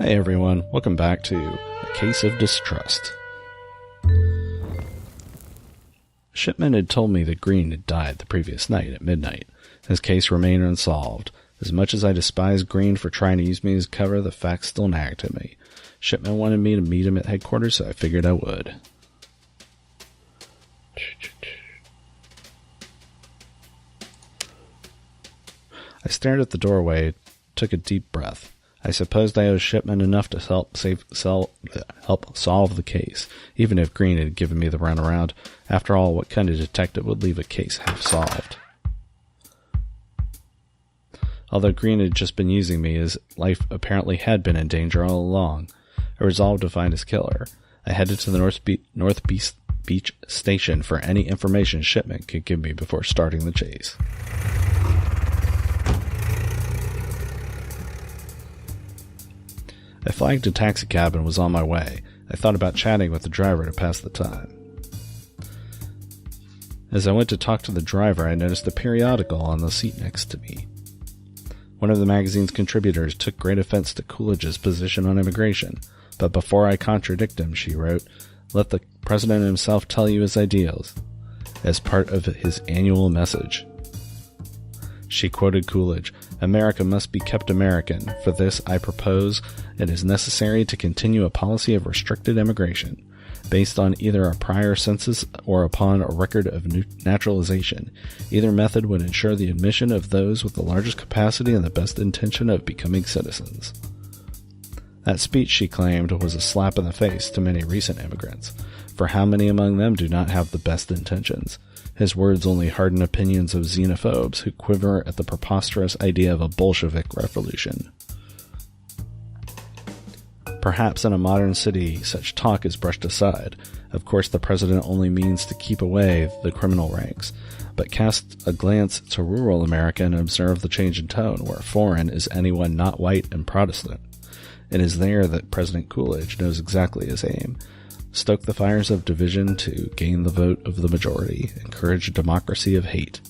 Hey everyone, welcome back to A Case of Distrust. Shipman had told me that Green had died the previous night at midnight. His case remained unsolved. As much as I despised Green for trying to use me as cover, the facts still nagged at me. Shipman wanted me to meet him at headquarters, so I figured I would. I stared at the doorway, took a deep breath. I supposed I owed Shipman enough to help solve the case, even if Green had given me the runaround. After all, what kind of detective would leave a case half solved? Although Green had just been using me, his life apparently had been in danger all along. I resolved to find his killer. I headed to the North Beach station for any information Shipman could give me before starting the chase. I flagged a taxicab and was on my way. I thought about chatting with the driver to pass the time. As I went to talk to the driver, I noticed a periodical on the seat next to me. One of the magazine's contributors took great offense to Coolidge's position on immigration, but before I contradict him, she wrote, "Let the president himself tell you his ideals," as part of his annual message. She quoted Coolidge, "America must be kept American. For this, I propose it is necessary to continue a policy of restricted immigration, based on either a prior census or upon a record of naturalization. Either method would ensure the admission of those with the largest capacity and the best intention of becoming citizens." That speech, she claimed, was a slap in the face to many recent immigrants, for how many among them do not have the best intentions? His words only harden opinions of xenophobes who quiver at the preposterous idea of a Bolshevik revolution. Perhaps in a modern city, such talk is brushed aside. Of course, the president only means to keep away the criminal ranks. But cast a glance to rural America and observe the change in tone, where foreign is anyone not white and Protestant. It is there that President Coolidge knows exactly his aim. Stoke the fires of division to gain the vote of the majority, encourage a democracy of hate.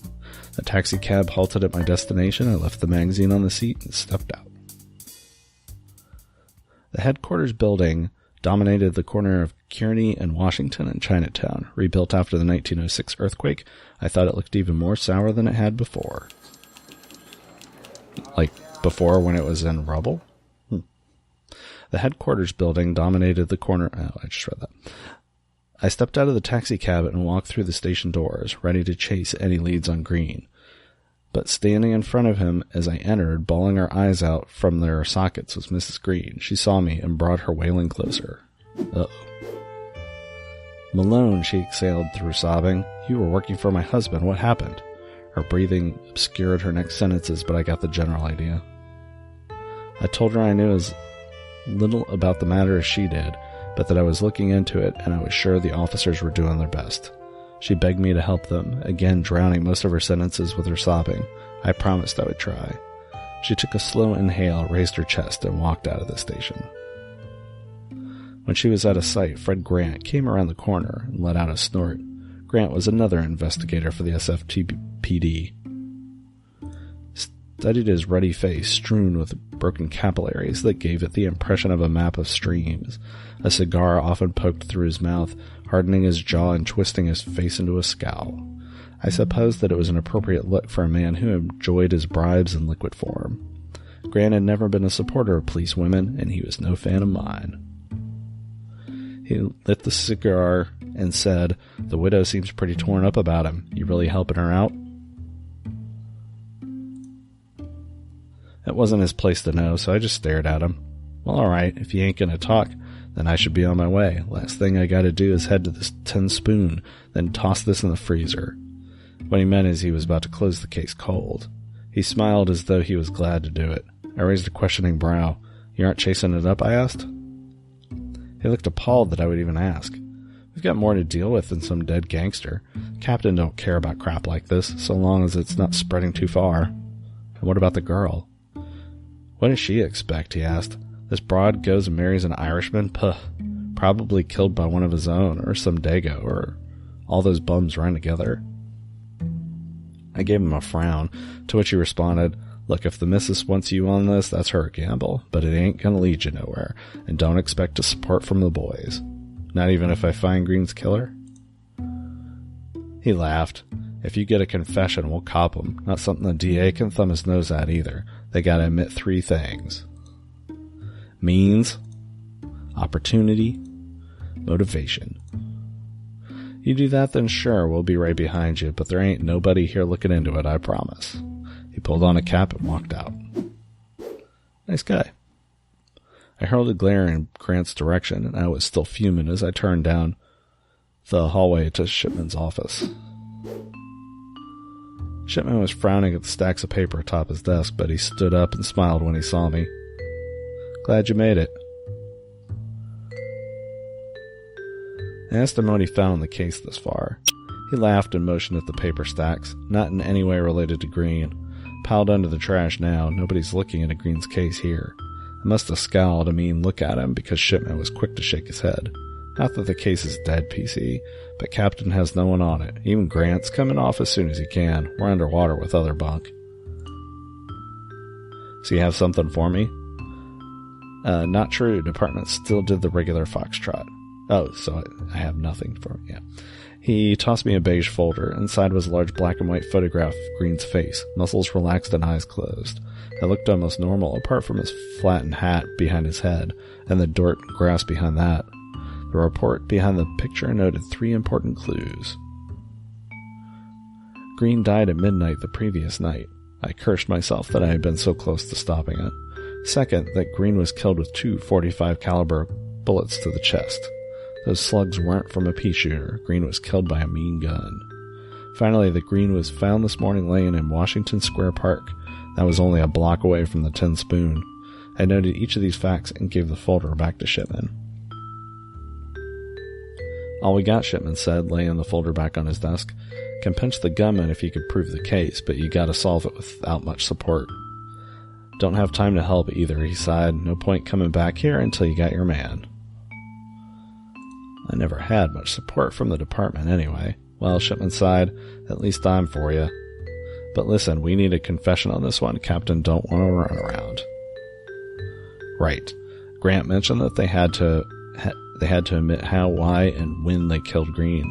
The taxicab halted at my destination. I left the magazine on the seat and stepped out. The headquarters building dominated the corner of Kearny and Washington and Chinatown. Rebuilt after the 1906 earthquake, I thought it looked even more sour than it had before. Like before when it was in rubble? The headquarters building dominated the corner. Oh, I just read that. I stepped out of the taxicab and walked through the station doors, ready to chase any leads on Green. But standing in front of him as I entered, bawling her eyes out from their sockets, was Mrs. Green. She saw me and brought her wailing closer. Uh-oh. "Malone," she exhaled through sobbing. "You were working for my husband. What happened?" Her breathing obscured her next sentences, but I got the general idea. I told her I knew as little about the matter as she did, but that I was looking into it, and I was sure the officers were doing their best. She begged me to help them, again drowning most of her sentences with her sobbing. I promised I would try. She took a slow inhale, raised her chest, and walked out of the station. When she was out of sight, Fred Grant came around the corner and let out a snort. Grant was another investigator for the SFTPD. Studied his ruddy face, strewn with broken capillaries that gave it the impression of a map of streams. A cigar often poked through his mouth, hardening his jaw and twisting his face into a scowl. I supposed that it was an appropriate look for a man who enjoyed his bribes in liquid form. Grant had never been a supporter of police women, and he was no fan of mine. He lit the cigar and said, "The widow seems pretty torn up about him. You really helping her out?" It wasn't his place to know, so I just stared at him. "Well, alright, if you ain't gonna talk, then I should be on my way. Last thing I gotta do is head to this tin spoon, then toss this in the freezer." What he meant is he was about to close the case cold. He smiled as though he was glad to do it. I raised a questioning brow. "You aren't chasing it up?" I asked. He looked appalled that I would even ask. "We've got more to deal with than some dead gangster. Captain don't care about crap like this, so long as it's not spreading too far." "And what about the girl?" "What does she expect?" he asked. "This broad goes and marries an Irishman? Puh. Probably killed by one of his own, or some dago, or all those bums run together." I gave him a frown, to which he responded, Look, if the missus wants you on this, that's her gamble, but it ain't gonna lead you nowhere, and don't expect to support from the boys. Not even if I find Green's killer? He laughed. If you get a confession, we'll cop him. Not something the DA can thumb his nose at either. They gotta admit 3 things. Means, opportunity, motivation. You do that, then sure, we'll be right behind you, but there ain't nobody here looking into it, I promise. He pulled on a cap and walked out. Nice guy. I hurled a glare in Grant's direction, and I was still fuming as I turned down the hallway to Shipman's office. Shipman was frowning at the stacks of paper atop his desk, but he stood up and smiled when he saw me. Glad you made it. I asked him what he found in the case thus far. He laughed and motioned at the paper stacks, not in any way related to Green. Piled under the trash now, nobody's looking into Green's case here. I must have scowled a mean look at him because Shipman was quick to shake his head. Not that the case is dead, PC, but Captain has no one on it. Even Grant's coming off as soon as he can. We're underwater with other bunk. So you have something for me? Not true. Department still did the regular foxtrot. Oh, so I have nothing for him. Yeah. He tossed me a beige folder. Inside was a large black and white photograph of Green's face, muscles relaxed and eyes closed. It looked almost normal, apart from his flattened hat behind his head, and the dirt and grass behind that. The report behind the picture noted 3 important clues. Green died at midnight the previous night. I cursed myself that I had been so close to stopping it. Second, that Green was killed with 2 .45 caliber bullets to the chest. Those slugs weren't from a pea shooter. Green was killed by a mean gun. Finally, that Green was found this morning laying in Washington Square Park. That was only a block away from the Tin Spoon. I noted each of these facts and gave the folder back to Shipman. All we got, Shipman said, laying the folder back on his desk. Can pinch the gunman if you could prove the case, but you gotta solve it without much support. Don't have time to help either, he sighed. No point coming back here until you got your man. I never had much support from the department anyway. Well, Shipman sighed, at least I'm for you. But listen, we need a confession on this one. Captain don't want to run around. Right. Grant mentioned that they had to admit how, why, and when they killed Green.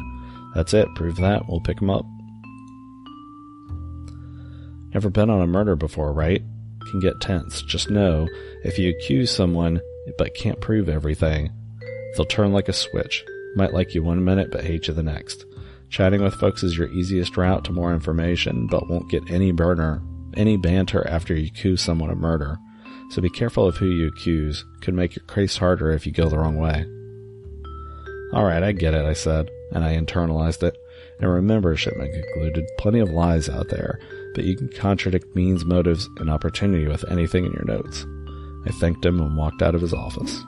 That's it. Prove that. We'll pick him up. Never been on a murder before, right? Can get tense. Just know, if you accuse someone but can't prove everything, they'll turn like a switch. Might like you one minute but hate you the next. Chatting with folks is your easiest route to more information, but won't get any banter after you accuse someone of murder. So be careful of who you accuse. Could make your case harder if you go the wrong way. Alright, I get it, I said, and I internalized it. And remember, Shipman concluded, plenty of lies out there, but you can contradict means, motives, and opportunity with anything in your notes. I thanked him and walked out of his office.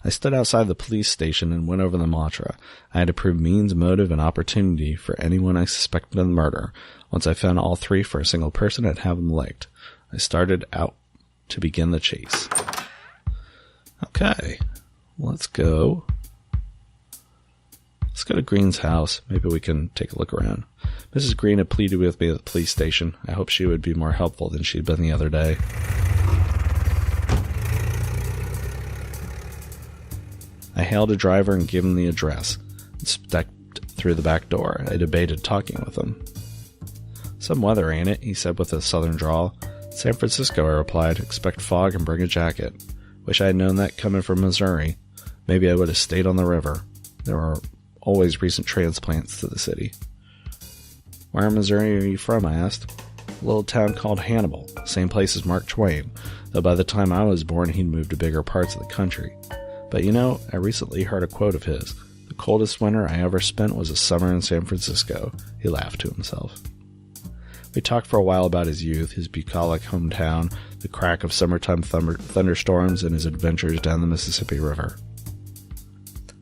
I stood outside the police station and went over the mantra. I had to prove means, motive, and opportunity for anyone I suspected of the murder. Once I found all 3 for a single person, I'd have them licked. I started out to begin the chase. Okay, let's go. Let's go to Green's house. Maybe we can take a look around. Mrs. Green had pleaded with me at the police station. I hoped she would be more helpful than she'd been the other day. I hailed a driver and gave him the address, and stepped through the back door. I debated talking with him. Some weather, ain't it? He said with a southern drawl. San Francisco, I replied. Expect fog and bring a jacket. Wish I had known that coming from Missouri. Maybe I would have stayed on the river. There are always recent transplants to the city. Where in Missouri are you from? I asked. A little town called Hannibal, same place as Mark Twain, though by the time I was born he'd moved to bigger parts of the country. But you know, I recently heard a quote of his. The coldest winter I ever spent was a summer in San Francisco. He laughed to himself. We talked for a while about his youth, his bucolic hometown, the crack of summertime thunderstorms, and his adventures down the Mississippi River.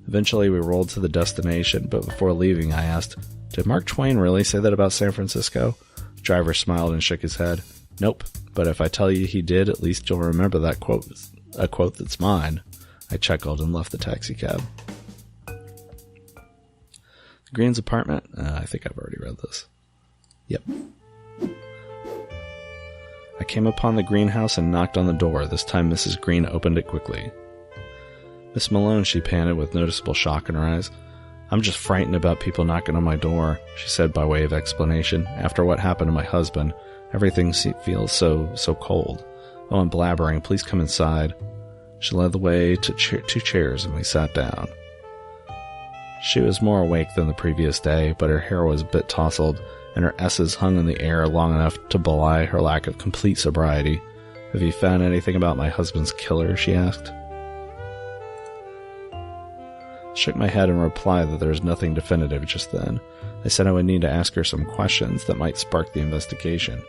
Eventually we rolled to the destination, but before leaving I asked, did Mark Twain really say that about San Francisco? The driver smiled and shook his head. Nope, but if I tell you he did, at least you'll remember that quote, a quote that's mine. I chuckled and left the taxicab. Green's apartment? I think I've already read this. Yep. I came upon the greenhouse and knocked on the door. This time Mrs. Green opened it quickly. Miss Malone, she panted with noticeable shock in her eyes. I'm just frightened about people knocking on my door, she said by way of explanation. After what happened to my husband, everything feels so cold. Oh, I'm blabbering. Please come inside. She led the way to two chairs and we sat down. She was more awake than the previous day, but her hair was a bit tousled and her S's hung in the air long enough to belie her lack of complete sobriety. Have you found anything about my husband's killer? She asked. I shook my head and replied that there was nothing definitive just then. I said I would need to ask her some questions that might spark the investigation.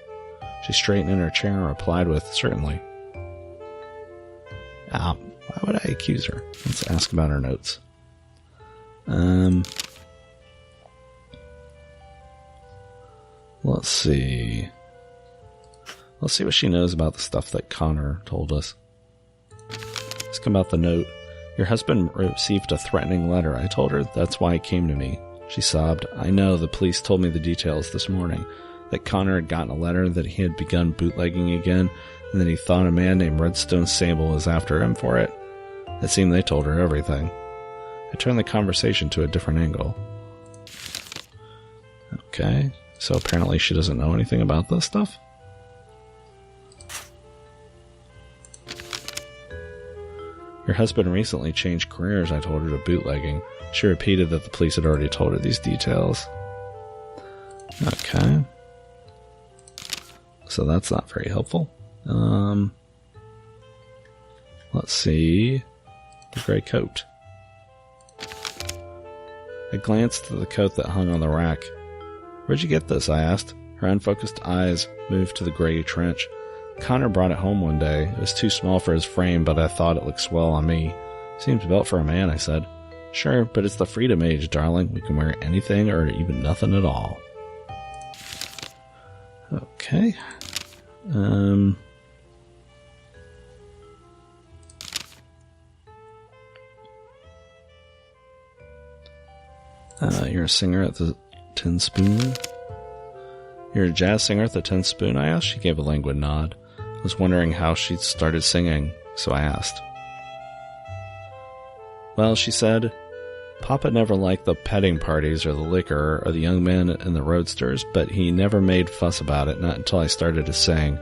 She straightened in her chair and replied with, certainly. Why would I accuse her? Let's ask about her notes. Let's see. Let's see what she knows about the stuff that Connor told us. Let's come about the note. Your husband received a threatening letter. I told her that's why he came to me. She sobbed. I know, the police told me the details this morning. That Connor had gotten a letter, that he had begun bootlegging again, and that he thought a man named Redstone Sable was after him for it. It seemed they told her everything. I turned the conversation to a different angle. Okay, so apparently she doesn't know anything about this stuff? Your husband recently changed careers, I told her, to bootlegging. She repeated that the police had already told her these details. Okay. So that's not very helpful. Let's see. The gray coat. I glanced at the coat that hung on the rack. Where'd you get this? I asked. Her unfocused eyes moved to the gray trench. Connor brought it home one day. It was too small for his frame, but I thought it looked swell on me. Seems built for a man, I said. Sure, but it's the freedom age, darling. We can wear anything or even nothing at all. Okay. You're a singer at the Tin Spoon? You're a jazz singer at the Tin Spoon? I asked. She gave a languid nod. I was wondering how she'd started singing, so I asked. Well, she said, Papa never liked the petting parties or the liquor or the young men and the roadsters, but he never made fuss about it, not until I started to sing.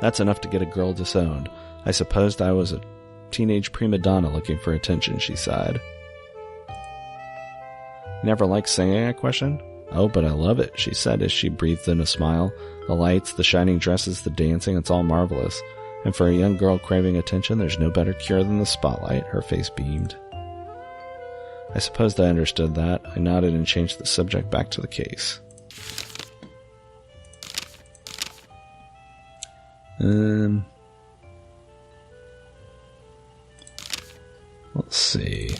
That's enough to get a girl disowned. I supposed I was a teenage prima donna looking for attention, she sighed. You never liked singing? I questioned. Oh, but I love it, she said as she breathed in a smile. The lights, the shining dresses, the dancing, it's all marvelous. And for a young girl craving attention, there's no better cure than the spotlight. Her face beamed. I supposed I understood that. I nodded and changed the subject back to the case. Let's see.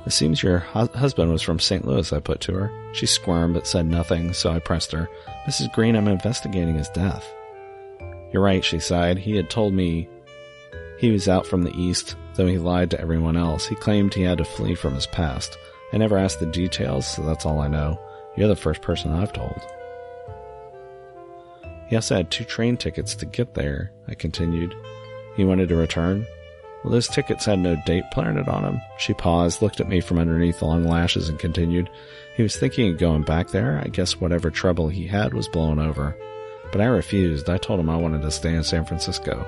It seems your husband was from St. Louis, I put to her. She squirmed but said nothing, so I pressed her. Mrs. Green, I'm investigating his death. You're right, she sighed. He had told me he was out from the east, though he lied to everyone else. He claimed he had to flee from his past. I never asked the details, so that's all I know. You're the first person I've told. He also had 2 train tickets to get there, I continued. He wanted to return? Well, those tickets had no date planted on them. She paused, looked at me from underneath long lashes, and continued. He was thinking of going back there. I guess whatever trouble he had was blown over. But I refused. I told him I wanted to stay in San Francisco.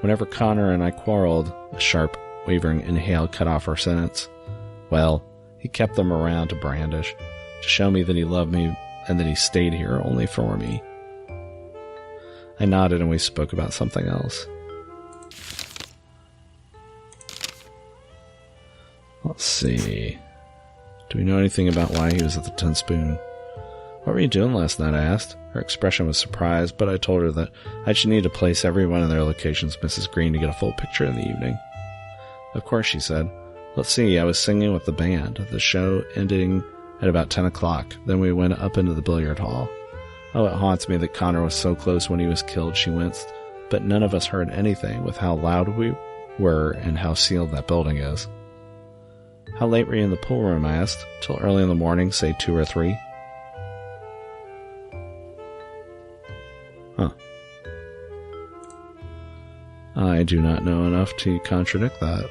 Whenever Connor and I quarreled, a sharp, wavering inhale cut off her sentence. Well, he kept them around to brandish, to show me that he loved me and that he stayed here only for me. I nodded and we spoke about something else. Let's see. Do we know anything about why he was at the Tin Spoon? What were you doing last night? I asked. Her expression was surprised, but I told her that I should need to place everyone in their locations, Mrs. Green, to get a full picture in the evening. Of course, she said. Let's see, I was singing with the band, the show ending at about 10 o'clock. Then we went up into the billiard hall. Oh, it haunts me that Connor was so close when he was killed, she winced. but none of us heard anything with how loud we were and how sealed that building is. How late were you in the pool room, I asked. Till early in the morning, say 2 or 3. Huh. I do not know enough to contradict that.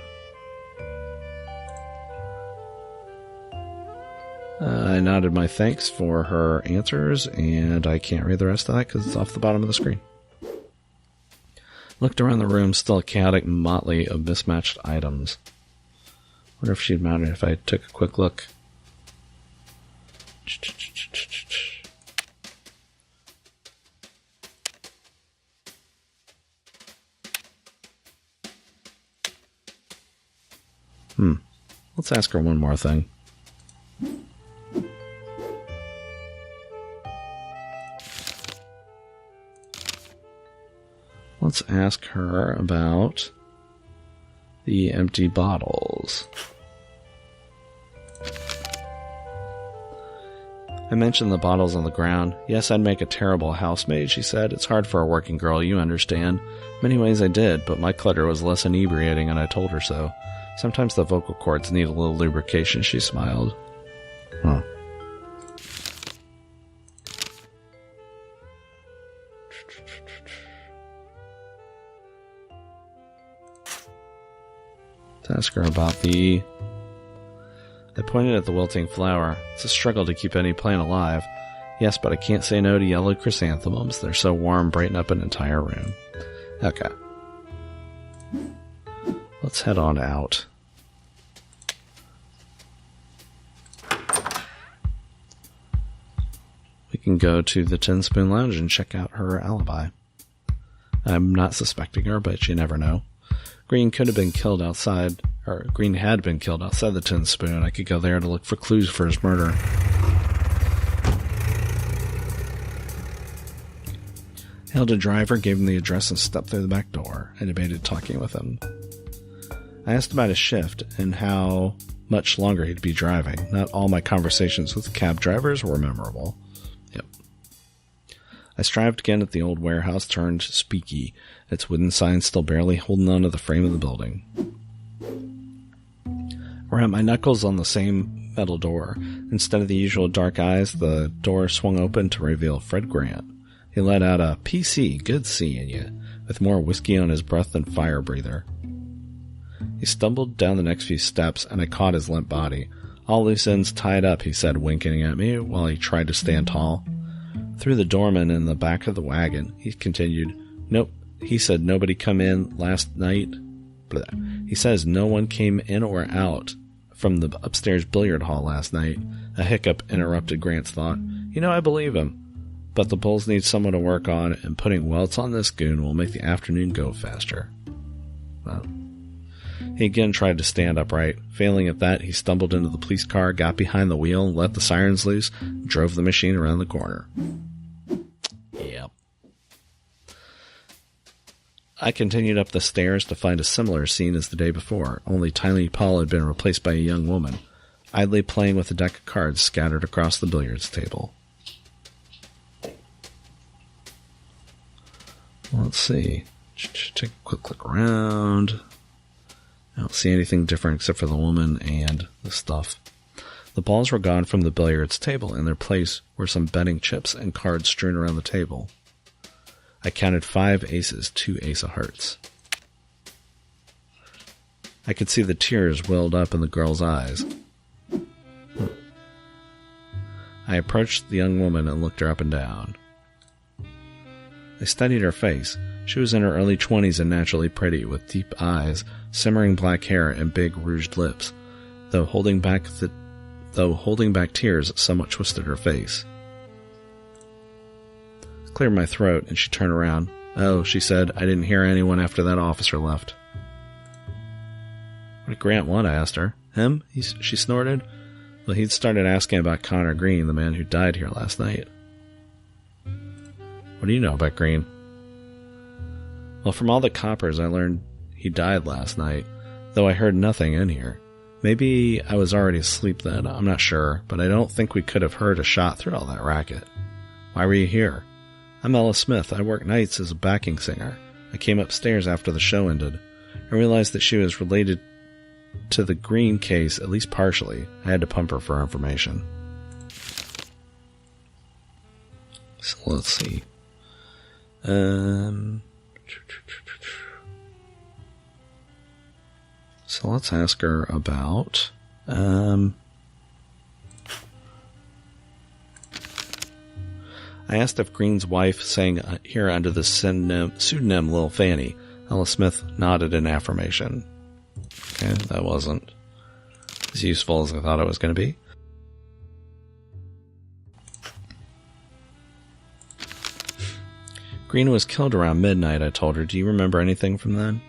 I nodded my thanks for her answers, and I can't read the rest of that because it's off the bottom of the screen. Looked around the room, still a chaotic motley of mismatched items. Wonder if she'd mounted if I took a quick look. Let's ask her one more thing. Let's ask her about the empty bottles. I mentioned the bottles on the ground. Yes, I'd make a terrible housemaid, she said. It's hard for a working girl, you understand. Many ways I did, but my clutter was less inebriating, and I told her so. Sometimes the vocal cords need a little lubrication, she smiled. Huh. To ask her about the... I pointed at the wilting flower. It's a struggle to keep any plant alive. Yes, but I can't say no to yellow chrysanthemums. They're so warm, brighten up an entire room. Okay. Let's head on out. We can go to the Tin Spoon Lounge and check out her alibi. I'm not suspecting her, but you never know. Green could have been killed outside, or Green had been killed outside the Tin Spoon. I could go there to look for clues for his murder. Hailed a driver, gave him the address, and stepped through the back door. I debated talking with him. I asked about his shift and how much longer he'd be driving. Not all my conversations with cab drivers were memorable. Yep. I strived again at the old warehouse turned speakeasy, its wooden sign still barely holding on to the frame of the building. Around my knuckles on the same metal door. Instead of the usual dark eyes, the door swung open to reveal Fred Grant. He let out a PC, good seeing you, with more whiskey on his breath than fire breather. He stumbled down the next few steps, and I caught his limp body. All loose ends tied up, he said, winking at me while he tried to stand tall. Through the doorman in the back of the wagon, he continued. Nope, he said nobody come in last night. He says no one came in or out from the upstairs billiard hall last night. A hiccup interrupted Grant's thought. You know, I believe him. But the Bulls need someone to work on, and putting welts on this goon will make the afternoon go faster. Well, he again tried to stand upright. Failing at that, he stumbled into the police car, got behind the wheel, let the sirens loose, drove the machine around the corner. Yep. I continued up the stairs to find a similar scene as the day before, only Tiny Paul had been replaced by a young woman, idly playing with a deck of cards scattered across the billiards table. Let's see. Take a quick look around. I don't see anything different except for the woman and the stuff. The balls were gone from the billiards table. In their place were some betting chips and cards strewn around the table. I counted 5 aces, 2 ace of hearts. I could see the tears welled up in the girl's eyes. I approached the young woman and looked her up and down. I studied her face. She was in her early 20s and naturally pretty, with deep eyes, simmering black hair, and big rouged lips, though holding back tears somewhat twisted her face. I cleared my throat, and she turned around. Oh, she said, I didn't hear anyone after that officer left. What did Grant want? I asked her. Him? She snorted. Well, he'd started asking about Connor Green, the man who died here last night. What do you know about Green? Well, from all the coppers, I learned he died last night, though I heard nothing in here. Maybe I was already asleep then, I'm not sure, but I don't think we could have heard a shot through all that racket. Why were you here? I'm Ella Smith. I work nights as a backing singer. I came upstairs after the show ended. I realized that she was related to the Green case, at least partially. I had to pump her for information. So let's see. So let's ask her about... I asked if Green's wife sang here under the pseudonym Lil Fanny. Ella Smith nodded in affirmation. Okay, that wasn't as useful as I thought it was going to be. Green was killed around midnight, I told her. Do you remember anything from then?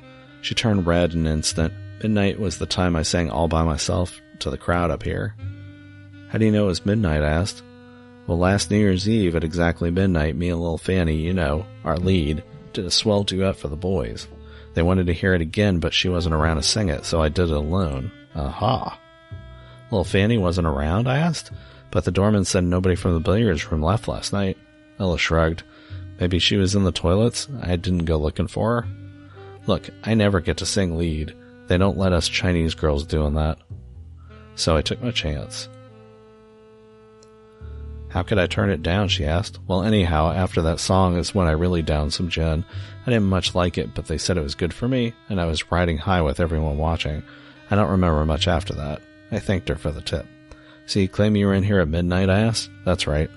She turned red in an instant. Midnight was the time I sang all by myself to the crowd up here. How do you know it was midnight? I asked. Well, last New Year's Eve at exactly midnight, me and Lil Fanny, you know, our lead, did a swell duet for the boys. They wanted to hear it again, but she wasn't around to sing it, so I did it alone. Aha. Lil Fanny wasn't around? I asked. But the doorman said nobody from the billiards room left last night. Ella shrugged. Maybe she was in the toilets? I didn't go looking for her. Look, I never get to sing lead. They don't let us Chinese girls doing that. So I took my chance. How could I turn it down, she asked. Well, anyhow, after that song is when I really downed some gin. I didn't much like it, but they said it was good for me, and I was riding high with everyone watching. I don't remember much after that. I thanked her for the tip. So you claim you were in here at midnight, I asked? That's right.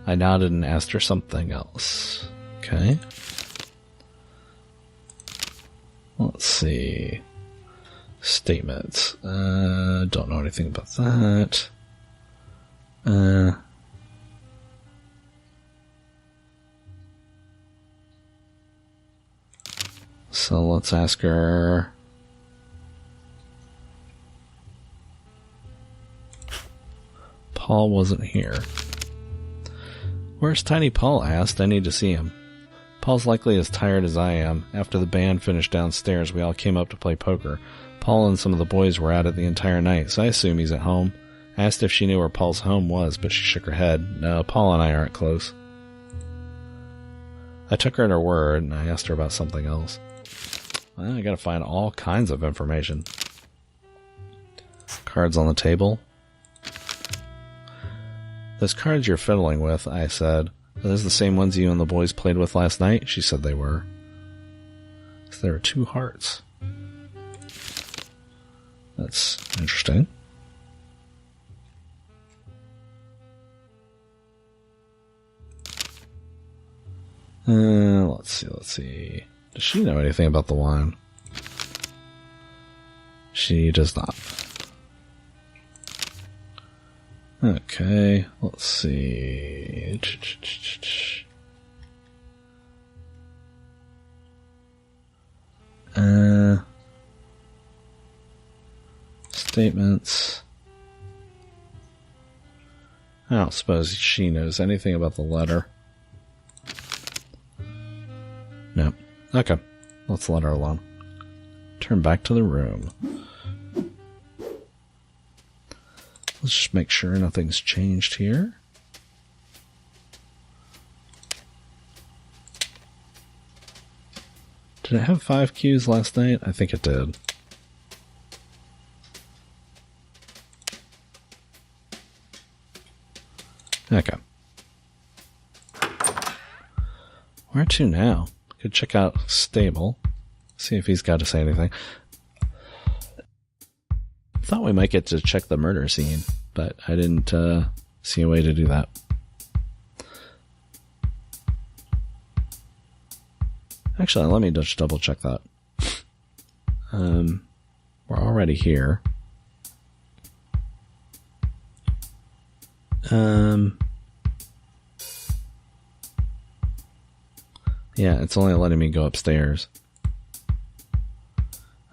I nodded and asked her something else. Okay. Let's see. Statements. Don't know anything about that. So let's ask her. Paul wasn't here. Where's Tiny Paul? I asked. I need to see him. Paul's likely as tired as I am. After the band finished downstairs, we all came up to play poker. Paul and some of the boys were at it the entire night, so I assume he's at home. I asked if she knew where Paul's home was, but she shook her head. No, Paul and I aren't close. I took her at her word, and I asked her about something else. Well, I gotta find all kinds of information. Cards on the table. Those cards you're fiddling with, I said. Are those the same ones you and the boys played with last night? She said they were. So there are 2 hearts. That's interesting. Let's see. Does she know anything about the wine? She does not. Okay, let's see. Statements. I don't suppose she knows anything about the letter. No. Okay. Let's let her alone. Turn back to the room. Let's just make sure nothing's changed here. Did it have 5 cues last night? I think it did. Okay. Where to now? Could check out Stable. See if he's got to say anything. Thought we might get to check the murder scene, but I didn't see a way to do that. Actually, let me just double check that. We're already here. Yeah, it's only letting me go upstairs.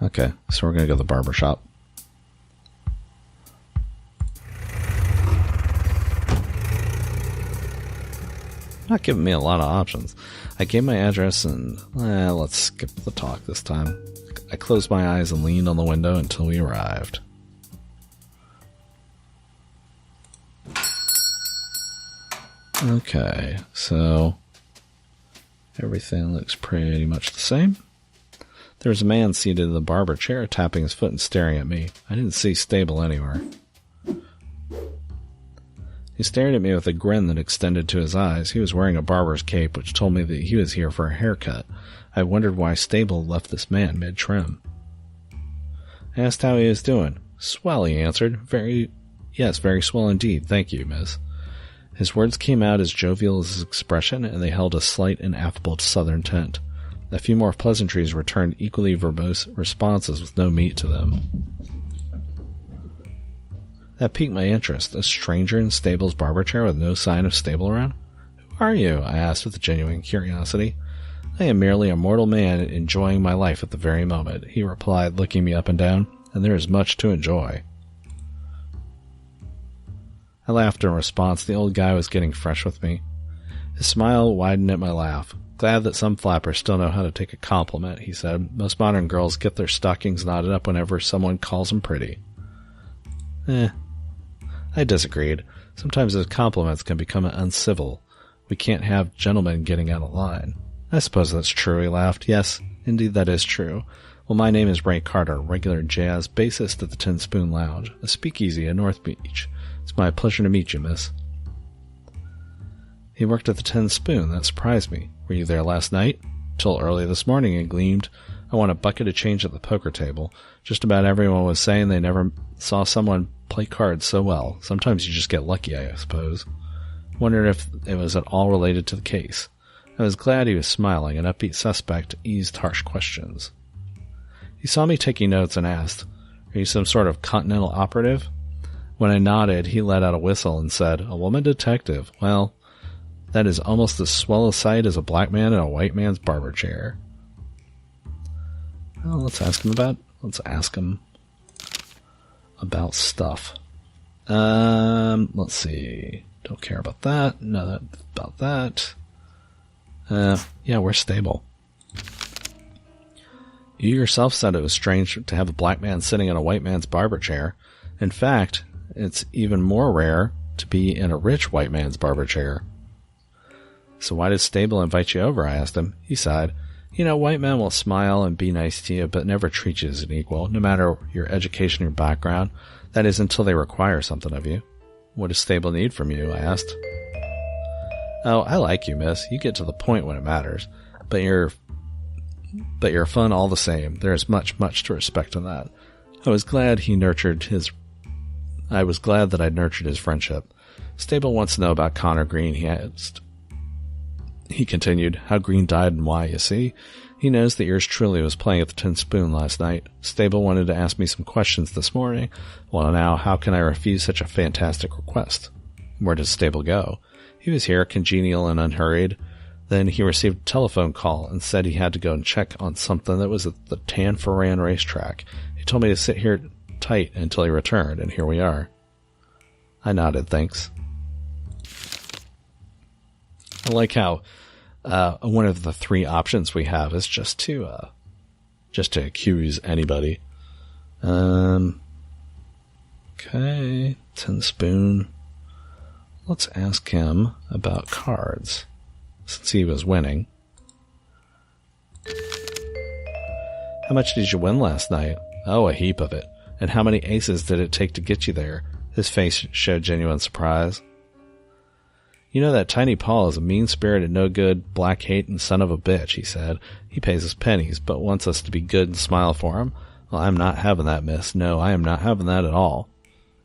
Okay, so we're gonna go to the barber shop. Not giving me a lot of options. I gave my address and let's skip the talk this time. I closed my eyes and leaned on the window until we arrived. Okay, so Everything looks pretty much the same. There was a man seated in the barber chair, tapping his foot and staring at me. I didn't see Stable anywhere. He stared at me with a grin that extended to his eyes. He was wearing a barber's cape, which told me that he was here for a haircut. I wondered why Stable left this man mid-trim. I asked how he was doing. Swell, he answered. Very swell indeed. Thank you, miss. His words came out as jovial as his expression, and they held a slight and affable southern tint. A few more pleasantries returned equally verbose responses with no meat to them. That piqued my interest. A stranger in Stable's barber chair with no sign of Stable around? Who are you? I asked with genuine curiosity. I am merely a mortal man enjoying my life at the very moment, he replied, looking me up and down, and there is much to enjoy. I laughed in response. The old guy was getting fresh with me. His smile widened at my laugh. Glad that some flappers still know how to take a compliment, he said. Most modern girls get their stockings knotted up whenever someone calls them pretty. I disagreed. Sometimes those compliments can become uncivil. We can't have gentlemen getting out of line. I suppose that's true, he laughed. Yes, indeed that is true. Well, my name is Ray Carter, regular jazz bassist at the Tin Spoon Lounge, a speakeasy in North Beach. It's my pleasure to meet you, miss. He worked at the Tin Spoon. That surprised me. Were you there last night? Till early this morning, he gleamed. I won a bucket of change at the poker table. Just about everyone was saying they never saw someone play cards so well. Sometimes you just get lucky, I suppose. Wondered if it was at all related to the case. I was glad he was smiling. An upbeat suspect eased harsh questions. He saw me taking notes and asked, Are you some sort of continental operative? When I nodded, he let out a whistle and said, A woman detective. Well, that is almost as swell a sight as a black man in a white man's barber chair. Well, let's ask him about stuff. Let's see. Don't care about that. No, about that. Yeah, we're Stable. You yourself said it was strange to have a black man sitting in a white man's barber chair. In fact, it's even more rare to be in a rich white man's barber chair. So why did Stable invite you over? I asked him. He sighed. You know, white men will smile and be nice to you, but never treat you as an equal, no matter your education or background. That is, until they require something of you. What does Stable need from you? I asked. Oh, I like you, miss. You get to the point when it matters. But you're fun all the same. There is much, much to respect in that. I was glad that I'd nurtured his friendship. Stable wants to know about Connor Green, he asked. He continued, how Green died and why, you see. He knows that yours truly was playing at the Tin Spoon last night. Stable wanted to ask me some questions this morning. Well, now, how can I refuse such a fantastic request? Where did Stable go? He was here, congenial and unhurried. Then he received a telephone call and said he had to go and check on something that was at the Tanforan racetrack. He told me to sit here tight until he returned, and here we are. I nodded, thanks. I like how one of the three options we have is just to accuse anybody. Okay, Tin Spoon. Let's ask him about cards, since he was winning. How much did you win last night? Oh, a heap of it. And how many aces did it take to get you there? His face showed genuine surprise. You know that Tiny Paul is a mean-spirited, no-good, black-hating son of a bitch, he said. He pays us pennies, but wants us to be good and smile for him. Well, I'm not having that, miss. No, I am not having that at all.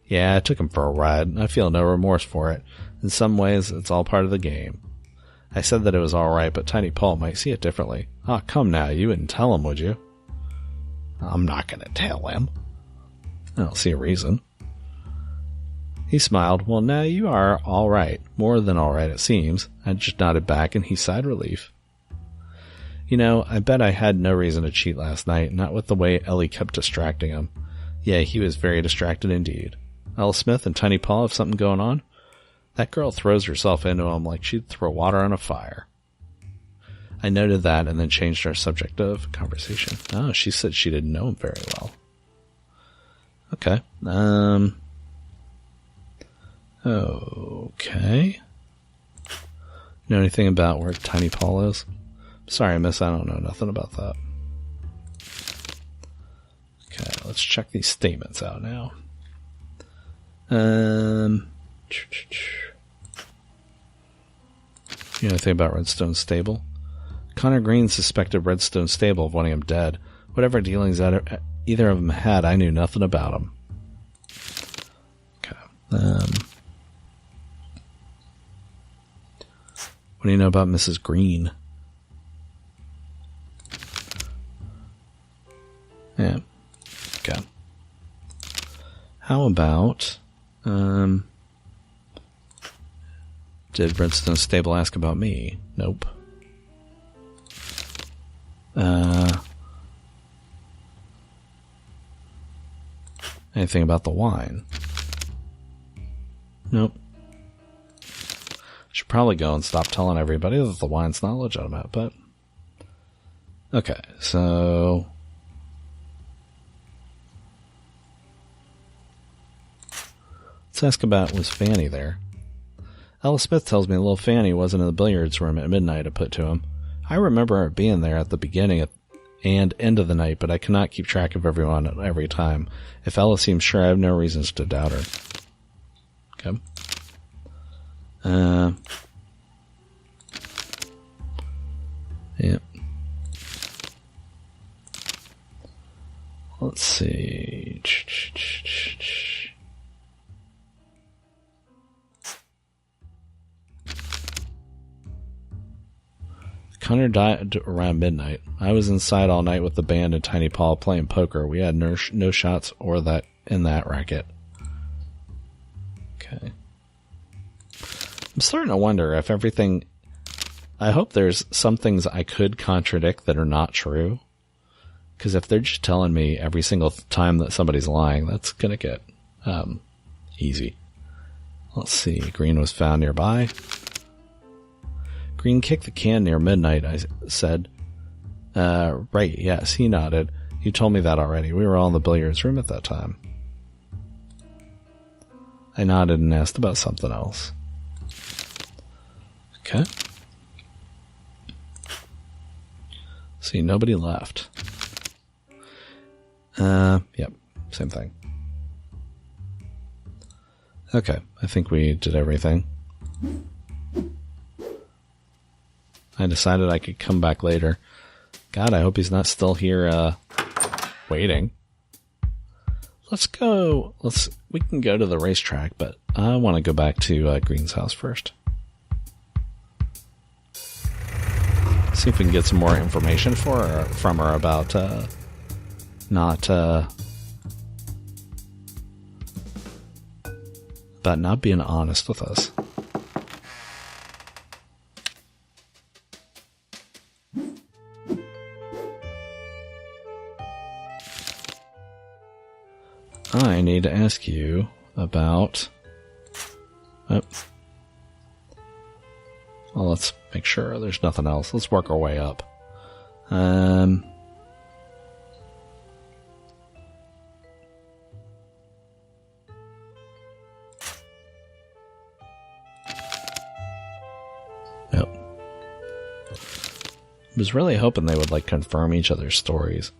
Yeah, I took him for a ride, and I feel no remorse for it. In some ways, it's all part of the game. I said that it was all right, but Tiny Paul might see it differently. Ah, come now, you wouldn't tell him, would you? I'm not going to tell him. I don't see a reason. He smiled. Well, now you are all right. More than all right, it seems. I just nodded back, and he sighed relief. You know, I bet I had no reason to cheat last night, not with the way Ellie kept distracting him. Yeah, he was very distracted indeed. Ella Smith and Tiny Paul have something going on? That girl throws herself into him like she'd throw water on a fire. I noted that and then changed our subject of conversation. Oh, she said she didn't know him very well. Okay. Okay. Know anything about where Tiny Paul is? Sorry, miss, I don't know nothing about that. Okay, let's check these statements out now. You know anything about Redstone Stable? Connor Green suspected Redstone Stable of wanting him dead. Whatever dealings that either of them had, I knew nothing about them. Okay. What do you know about Mrs. Green? Yeah. Okay. How about, did Redstone Stable ask about me? Nope. Anything about the wine? Nope. Should probably go and stop telling everybody that the wine's not legitimate, but... Okay, so... Let's ask about, was Fanny there? Ella Smith tells me little Fanny wasn't in the billiards room at midnight, I put to him. I remember her being there at the beginning and end of the night, but I cannot keep track of everyone at every time. If Ella seems sure, I have no reasons to doubt her. Okay. Yeah. Let's see. Connor died around midnight. I was inside all night with the band and Tiny Paul playing poker. We had no shots or that in that racket. Okay. I'm starting to wonder if everything... I hope there's some things I could contradict that are not true. Because if they're just telling me every single time that somebody's lying, that's going to get easy. Let's see. Green was found nearby. Green kicked the can near midnight, I said. Right, yes, he nodded. You told me that already. We were all in the billiards room at that time. I nodded and asked about something else. Okay. See, nobody left. Yep, same thing. Okay, I think we did everything. I decided I could come back later. God, I hope he's not still here, waiting. Let's go. We can go to the racetrack, but I want to go back to Green's house first. See if we can get some more information from her about not being honest with us. I need to ask you about... Oh. Well, let's make sure there's nothing else. Let's work our way up. Nope. I was really hoping they would, confirm each other's stories.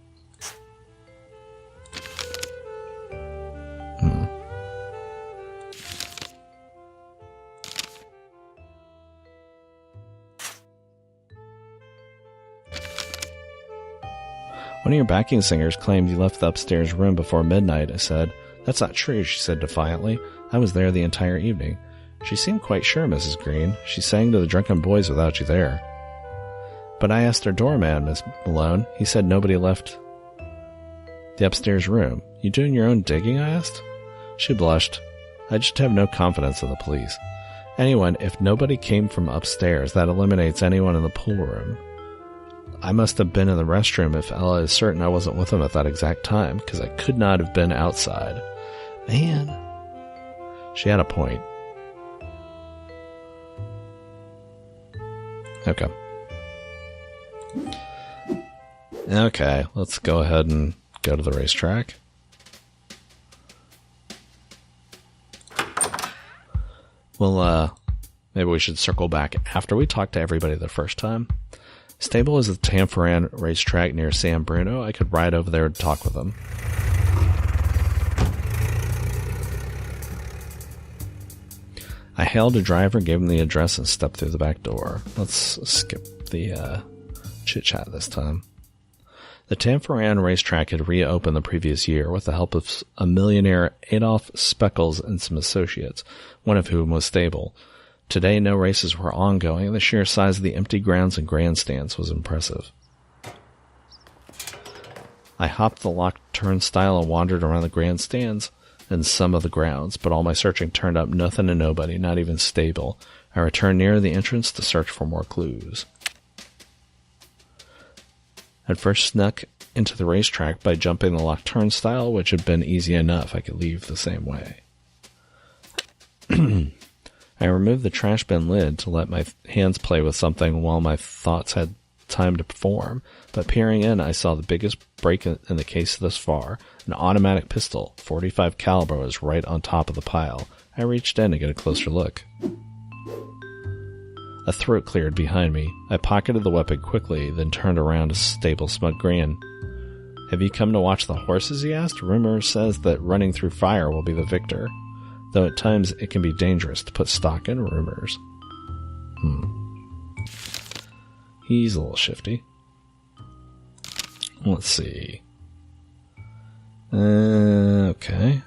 One of your backing singers claimed you left the upstairs room before midnight, I said. That's not true, she said defiantly. I was there the entire evening. She seemed quite sure, Mrs. Green. She sang to the drunken boys without you there. But I asked our doorman, Miss Malone. He said nobody left the upstairs room. You doing your own digging, I asked. She blushed. I just have no confidence in the police. Anyone, if nobody came from upstairs, that eliminates anyone in the pool room. I must have been in the restroom if Ella is certain I wasn't with him at that exact time, because I could not have been outside. Man. She had a point. Okay. Okay, let's go ahead and go to the racetrack. Well, maybe we should circle back after we talk to everybody the first time. Stable is the Tanforan racetrack near San Bruno. I could ride over there and talk with him. I hailed a driver, gave him the address, and stepped through the back door. Let's skip the chit-chat this time. The Tanforan racetrack had reopened the previous year with the help of a millionaire Adolph Speckles and some associates, one of whom was Stable. Today, no races were ongoing, and the sheer size of the empty grounds and grandstands was impressive. I hopped the locked turnstile and wandered around the grandstands and some of the grounds, but all my searching turned up nothing and nobody, not even Stable. I returned near the entrance to search for more clues. I'd first snuck into the racetrack by jumping the locked turnstile, which had been easy enough. I could leave the same way. I removed the trash bin lid to let my hands play with something while my thoughts had time to form, but peering in, I saw the biggest break in the case thus far. An automatic pistol, .45 caliber, was right on top of the pile. I reached in to get a closer look. A throat cleared behind me. I pocketed the weapon quickly, then turned around to Stable's smug grin. "Have you come to watch the horses?" he asked. "Rumor says that running through fire will be the victor, though at times it can be dangerous to put stock in rumors." He's a little shifty. Let's see. Okay.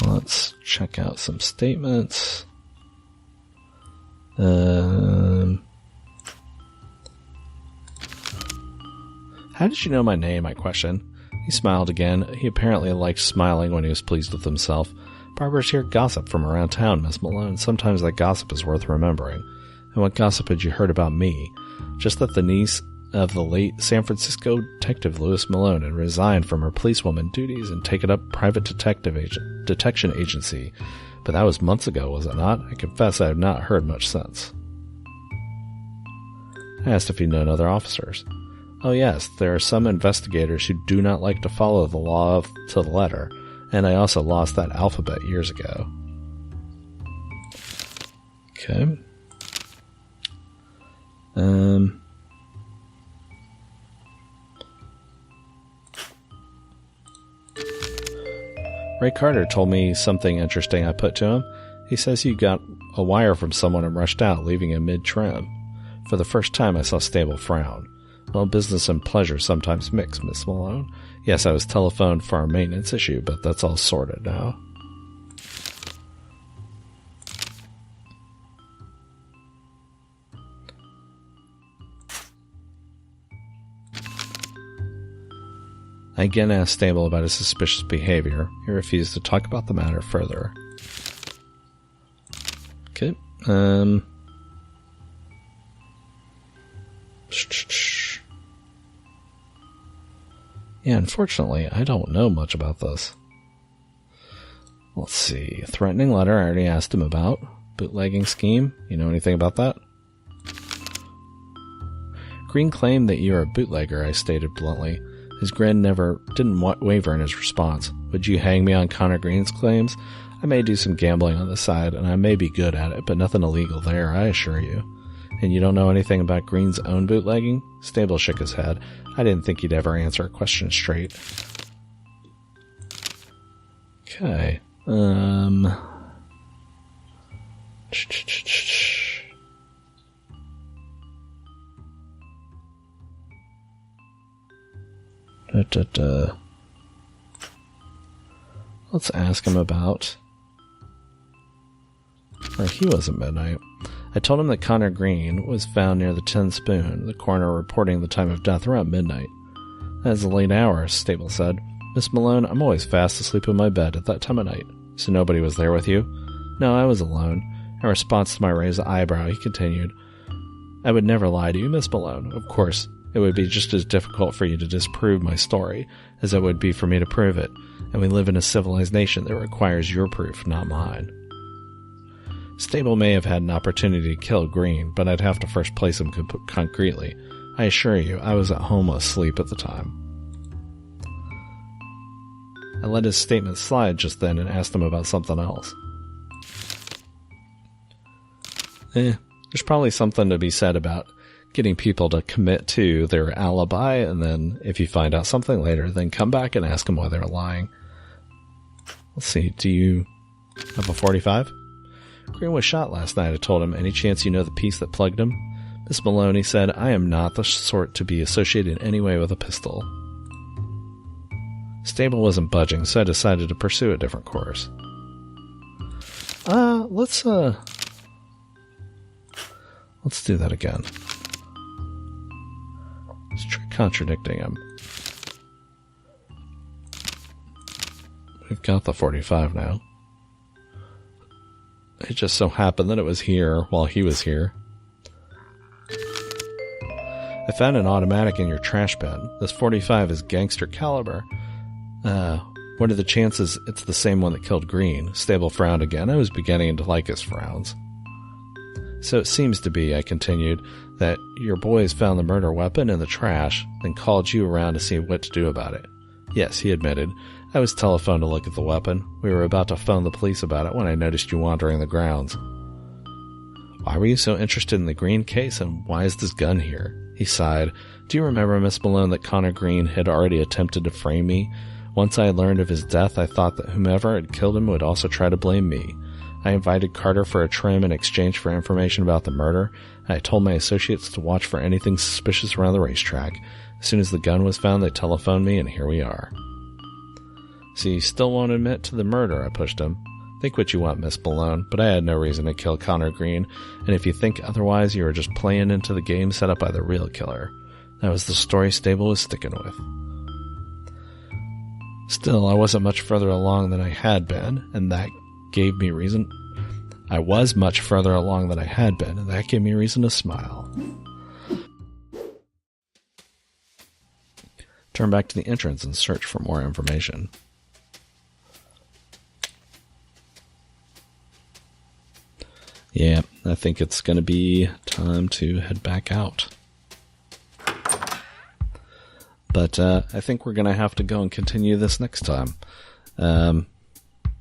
Let's check out some statements. How did you know my name? I questioned. He smiled again. He apparently liked smiling when he was pleased with himself. "Barbers hear gossip from around town, Miss Malone. Sometimes that gossip is worth remembering." "And what gossip had you heard about me?" "Just that the niece of the late San Francisco detective Louis Malone had resigned from her policewoman duties and taken up private detection agency. But that was months ago, was it not? I confess I have not heard much since." I asked if he'd known other officers. "Oh yes, there are some investigators who do not like to follow the law to the letter, and I also lost that alphabet years ago." Okay. Ray Carter told me something interesting I put to him. He says you got a wire from someone and rushed out, leaving him mid-trim. For the first time, I saw Stable frown. "Well, business and pleasure sometimes mix, Miss Malone. Yes, I was telephoned for a maintenance issue, but that's all sorted now." I again asked Stable about his suspicious behavior. He refused to talk about the matter further. Okay. Yeah, unfortunately, I don't know much about this. Let's see. Threatening letter, I already asked him about. Bootlegging scheme, you know anything about that? Green claimed that you're a bootlegger, I stated bluntly. His grin didn't waver in his response. "Would you hang me on Connor Green's claims? I may do some gambling on the side, and I may be good at it, but nothing illegal there, I assure you." "And you don't know anything about Green's own bootlegging?" Stable shook his head. I didn't think he'd ever answer a question straight. Okay. Let's ask him about... Or he was at midnight. I told him that Connor Green was found near the Tin Spoon, the coroner reporting the time of death around midnight. "That is a late hour," Stable said. "Miss Malone, I'm always fast asleep in my bed at that time of night." "So nobody was there with you?" "No, I was alone." In response to my raised eyebrow, he continued, "I would never lie to you, Miss Malone. Of course, it would be just as difficult for you to disprove my story as it would be for me to prove it, and we live in a civilized nation that requires your proof, not mine." Stable may have had an opportunity to kill Green, but I'd have to first place him concretely. I assure you, I was at home asleep at the time. I let his statement slide just then and asked him about something else. There's probably something to be said about getting people to commit to their alibi, and then if you find out something later, then come back and ask them why they're lying. Let's see, do you have a 45? Green was shot last night, I told him. Any chance you know the piece that plugged him? Miss Malone, he said, I am not the sort to be associated in any way with a pistol. Stable wasn't budging, so I decided to pursue a different course. Let's do that again. Let's try contradicting him. We've got the 45 now. It just so happened that it was here while he was here. I found an automatic in your trash bin. This 45 is gangster caliber. What are the chances it's the same one that killed Green? Stable frowned again. I was beginning to like his frowns. So it seems to be, I continued, that your boys found the murder weapon in the trash, then called you around to see what to do about it. Yes, he admitted. I was telephoned to look at the weapon. We were about to phone the police about it when I noticed you wandering the grounds. Why were you so interested in the Green case, and why is this gun here? He sighed. Do you remember, Miss Malone, that Connor Green had already attempted to frame me? Once I learned of his death, I thought that whomever had killed him would also try to blame me. I invited Carter for a trim in exchange for information about the murder. I told my associates to watch for anything suspicious around the racetrack. As soon as the gun was found, they telephoned me, and here we are. So you still won't admit to the murder, I pushed him. Think what you want, Miss Malone, but I had no reason to kill Connor Green, and if you think otherwise, you are just playing into the game set up by the real killer. That was the story Stable was sticking with. Still, I wasn't much further along than I had been, and that gave me reason. I was much further along than I had been, and that gave me reason to smile. Turn back to the entrance and search for more information. Yeah, I think it's going to be time to head back out. But I think we're going to have to go and continue this next time.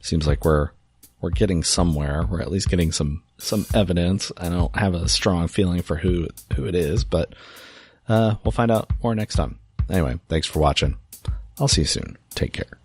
Seems like we're getting somewhere. We're at least getting some evidence. I don't have a strong feeling for who it is, but we'll find out more next time. Anyway, thanks for watching. I'll see you soon. Take care.